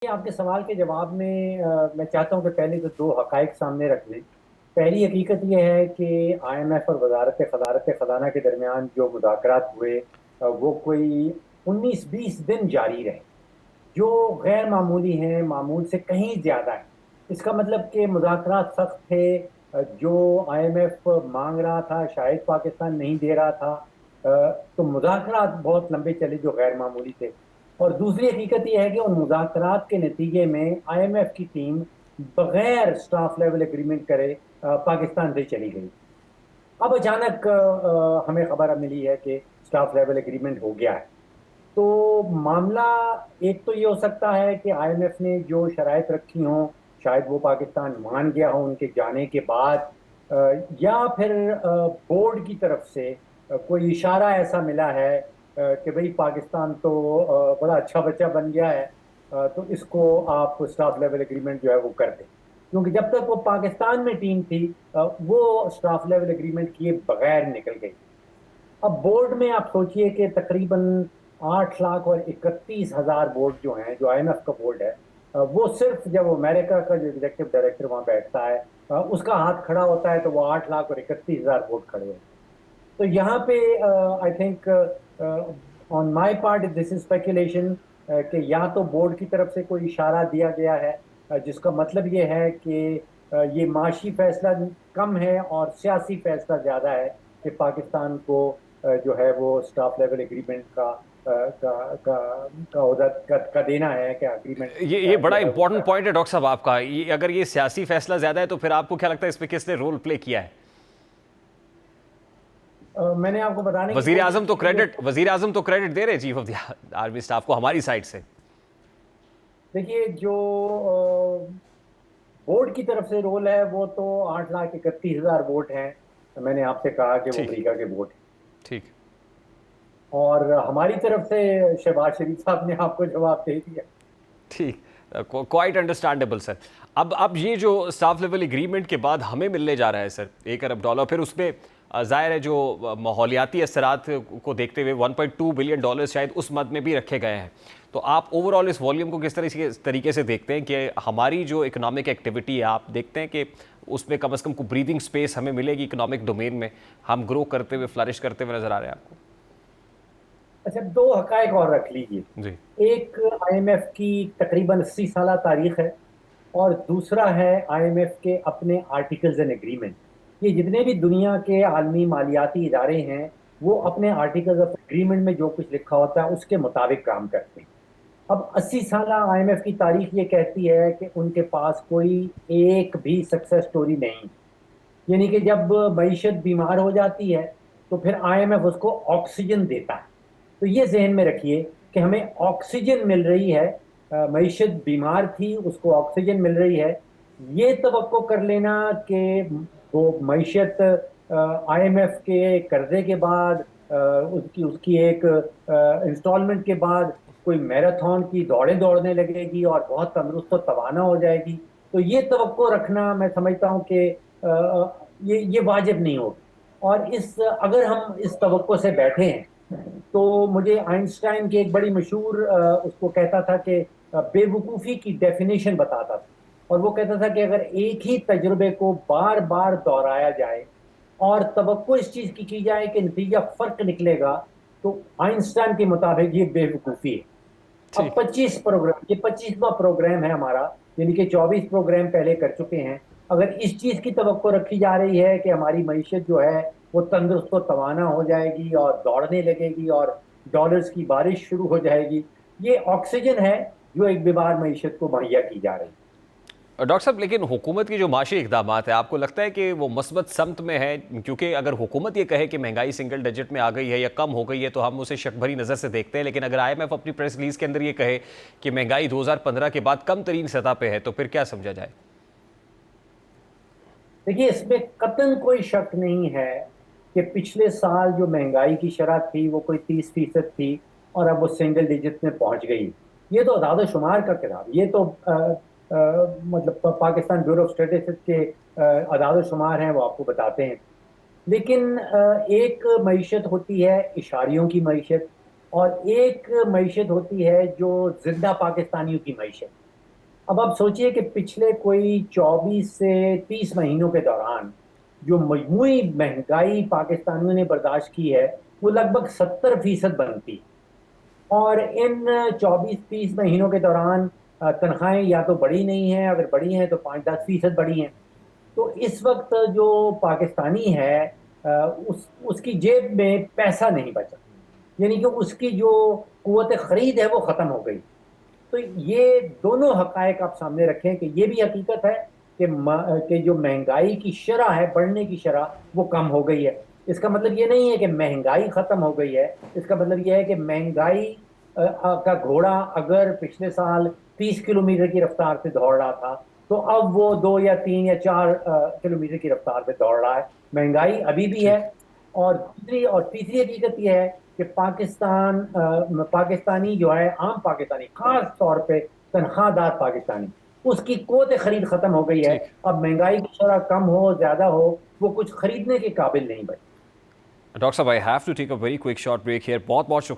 آپ کے سوال کے جواب میں میں چاہتا ہوں کہ پہلے تو دو حقائق سامنے رکھ لیں۔ پہلی حقیقت یہ ہے کہ آئی ایم ایف اور وزارت خزانہ کے درمیان جو مذاکرات ہوئے وہ کوئی 19-20 دن جاری رہے، جو غیر معمولی ہیں، معمول سے کہیں زیادہ ہیں۔ اس کا مطلب کہ مذاکرات سخت تھے، جو آئی ایم ایف مانگ رہا تھا شاید پاکستان نہیں دے رہا تھا، تو مذاکرات بہت لمبے چلے جو غیر معمولی تھے۔ اور دوسری حقیقت یہ ہے کہ ان مذاکرات کے نتیجے میں آئی ایم ایف کی ٹیم بغیر سٹاف لیول اگریمنٹ کرے پاکستان سے چلی گئی۔ اب اچانک ہمیں خبر ملی ہے کہ سٹاف لیول اگریمنٹ ہو گیا ہے۔ تو معاملہ ایک تو یہ ہو سکتا ہے کہ آئی ایم ایف نے جو شرائط رکھی ہوں شاید وہ پاکستان مان گیا ہو ان کے جانے کے بعد، یا پھر بورڈ کی طرف سے کوئی اشارہ ایسا ملا ہے کہ بھئی پاکستان تو بڑا اچھا بچہ بن گیا ہے، تو اس کو آپ اسٹاف لیول اگریمنٹ جو ہے وہ کر دیں، کیونکہ جب تک وہ پاکستان میں ٹیم تھی وہ اسٹاف لیول اگریمنٹ کیے بغیر نکل گئی۔ اب بورڈ میں آپ سوچئے کہ تقریباً 8,31,000 ووٹ جو ہیں، جو آئی ایم ایف کا بورڈ ہے، وہ صرف جب امریکہ کا جو ایگزیکٹو ڈائریکٹر وہاں بیٹھتا ہے اس کا ہاتھ کھڑا ہوتا ہے تو وہ 8,31,000 ووٹ کھڑے ہوتے ہیں۔ تو یہاں پہ I think on my part this is speculation کہ یا تو بورڈ کی طرف سے کوئی اشارہ دیا گیا ہے جس کا مطلب یہ ہے کہ یہ معاشی فیصلہ کم ہے اور سیاسی فیصلہ زیادہ ہے کہ پاکستان کو جو ہے وہ اسٹاف لیول اگریمنٹ کا دینا ہے کہ اگریمنٹ یہ بڑا جو ہے وہ امپورٹنٹ کرنا پوائنٹ ہے ڈاکٹر صاحب آپ کا۔ اگر یہ سیاسی فیصلہ زیادہ ہے تو پھر آپ کو کیا لگتا ہے اس پہ کس نے رول پلے کیا ہے؟ میں نے آپ کو بتانے کی وزیر کوشش اعظم کی کہ جو وزیر اعظم تو کریڈٹ دے رہے chief of the army staff کو ہماری سائڈ سے۔ دیکھیے جو بورڈ کی طرف سے رول ہے وہ تو 8,31,000 ووٹ ہیں، میں نے آپ سے کہا کہ وہ ٹھیک امریکہ کے ووٹ ہیں، ٹھیک اور ہماری طرف سے شہباز شریف صاحب نے آپ کو جواب دے دیا۔ ٹھیک، کوائٹ انڈرسٹینڈیبل سر۔ اب یہ جو اسٹاف لیول ایگریمنٹ کے بعد ہمیں ملنے جا رہا ہے سر $1 ارب، پھر اس میں ظاہر ہے جو ماحولیاتی اثرات کو دیکھتے ہوئے $1.2 بلین شاید اس مد میں بھی رکھے گئے ہیں، تو آپ اوور آل اس والیوم کو کس طریقے سے دیکھتے ہیں کہ ہماری جو اکنامک ایکٹیویٹی ہے آپ دیکھتے ہیں کہ اس میں کم از کم کو بریدنگ سپیس ہمیں ملے گی اکنامک ڈومین میں، ہم گرو کرتے ہوئے فلرش کرتے ہوئے نظر آ رہے ہیں آپ کو؟ اچھا، دو حقائق اور رکھ لیجئے۔ جی ایک آئی ایم ایف کی تقریباً 80 سالہ تاریخ ہے، اور دوسرا ہے آئی ایم ایف کے اپنے آرٹیکلز اینڈ اگریمنٹ۔ یہ جتنے بھی دنیا کے عالمی مالیاتی ادارے ہیں وہ اپنے آرٹیکلز آف اگریمنٹ میں جو کچھ لکھا ہوتا ہے اس کے مطابق کام کرتے ہیں۔ اب 80 سالہ آئی ایم ایف کی تاریخ یہ کہتی ہے کہ ان کے پاس کوئی ایک بھی سکسیس سٹوری نہیں، یعنی کہ جب معیشت بیمار ہو جاتی ہے تو پھر آئی ایم ایف اس کو آکسیجن دیتا ہے۔ تو یہ ذہن میں رکھیے کہ ہمیں آکسیجن مل رہی ہے، معیشت بیمار تھی اس کو آکسیجن مل رہی ہے۔ یہ توقع کر لینا کہ وہ معیشت آئی ایم ایف کے قرضے کے بعد اس کی ایک انسٹالمنٹ کے بعد کوئی میراتھن کی دوڑیں دوڑنے لگے گی اور بہت تندرست و توانا ہو جائے گی، تو یہ توقع رکھنا میں سمجھتا ہوں کہ یہ واجب نہیں ہوگی۔ اور اگر ہم اس توقع سے بیٹھے ہیں تو مجھے آئنسٹائن کی ایک بڑی مشہور اس کو کہتا تھا کہ بے وقوفی کی ڈیفینیشن بتاتا تھا، اور وہ کہتا تھا کہ اگر ایک ہی تجربے کو بار بار دہرایا جائے اور توقع اس چیز کی جائے کہ نتیجہ فرق نکلے گا تو آئنسٹائن کے مطابق یہ بے وقوفی ہے۔ اب ٹھیک 25 پروگرام، یہ 25واں پروگرام ہے ہمارا، یعنی کہ 24 پروگرام پہلے کر چکے ہیں۔ اگر اس چیز کی توقع رکھی جا رہی ہے کہ ہماری معیشت جو ہے وہ تندرست و توانا ہو جائے گی اور دوڑنے لگے گی اور ڈالرز کی بارش شروع ہو جائے گی، یہ آکسیجن ہے جو ایک بیمار معیشت کو مہیا کی جا رہی ہے۔ ڈاکٹر صاحب، لیکن حکومت کی جو معاشی اقدامات ہیں آپ کو لگتا ہے کہ وہ مثبت سمت میں ہے؟ کیونکہ اگر حکومت یہ کہے کہ مہنگائی سنگل ڈیجٹ میں آ گئی ہے یا کم ہو گئی ہے تو ہم اسے شک بھری نظر سے دیکھتے ہیں، لیکن اگر آئی ایم ایف اپنی پریس ریلیز کے اندر یہ کہے کہ مہنگائی 2015 کے بعد کم ترین سطح پہ ہے تو پھر کیا سمجھا جائے؟ دیکھیے اس میں قطعاً کوئی شک نہیں ہے کہ پچھلے سال جو مہنگائی کی شرح تھی وہ کوئی 30% تھی اور اب وہ سنگل ڈیجٹ میں پہنچ گئی۔ یہ تو اعداد و شمار کا کتاب، یہ تو مطلب پاکستان بیورو آف اسٹیٹسٹکس کے اعداد و شمار ہیں، وہ آپ کو بتاتے ہیں۔ لیکن ایک معیشت ہوتی ہے اشاریوں کی معیشت، اور ایک معیشت ہوتی ہے جو زندہ پاکستانیوں کی معیشت۔ اب آپ سوچئے کہ پچھلے کوئی 24 سے 30 مہینوں کے دوران جو مجموعی مہنگائی پاکستانیوں نے برداشت کی ہے وہ لگ بھگ 70% بنتی ہے، اور ان 24-30 مہینوں کے دوران تنخواہیں یا تو بڑی نہیں ہیں، اگر بڑی ہیں تو 5-10% بڑی ہیں۔ تو اس وقت جو پاکستانی ہے اس کی جیب میں پیسہ نہیں بچا، یعنی کہ اس کی جو قوت خرید ہے وہ ختم ہو گئی۔ تو یہ دونوں حقائق آپ سامنے رکھیں کہ یہ بھی حقیقت ہے کہ جو مہنگائی کی شرح ہے، بڑھنے کی شرح وہ کم ہو گئی ہے۔ اس کا مطلب یہ نہیں ہے کہ مہنگائی ختم ہو گئی ہے، اس کا مطلب یہ ہے کہ مہنگائی کا گھوڑا اگر پچھلے سال 30 کلومیٹر کی رفتار سے دوڑ رہا تھا تو اب وہ 2 یا 3 یا 4 کلومیٹر کی رفتار پہ دوڑ رہا ہے۔ مہنگائی ابھی بھی ہے، ٹھیک. اور اور تیسری حقیقت یہ ہے کہ پاکستانی جو ہے، عام پاکستانی، خاص طور پہ تنخواہ دار پاکستانی، اس کی قوت خرید ختم ہو گئی ہے۔ ٹھیک. اب مہنگائی کی شرح کم ہو زیادہ ہو وہ کچھ خریدنے کے قابل نہیں بچے۔ ڈاکٹر صاحب I have to take a very quick short break here. بہت بہت شکریہ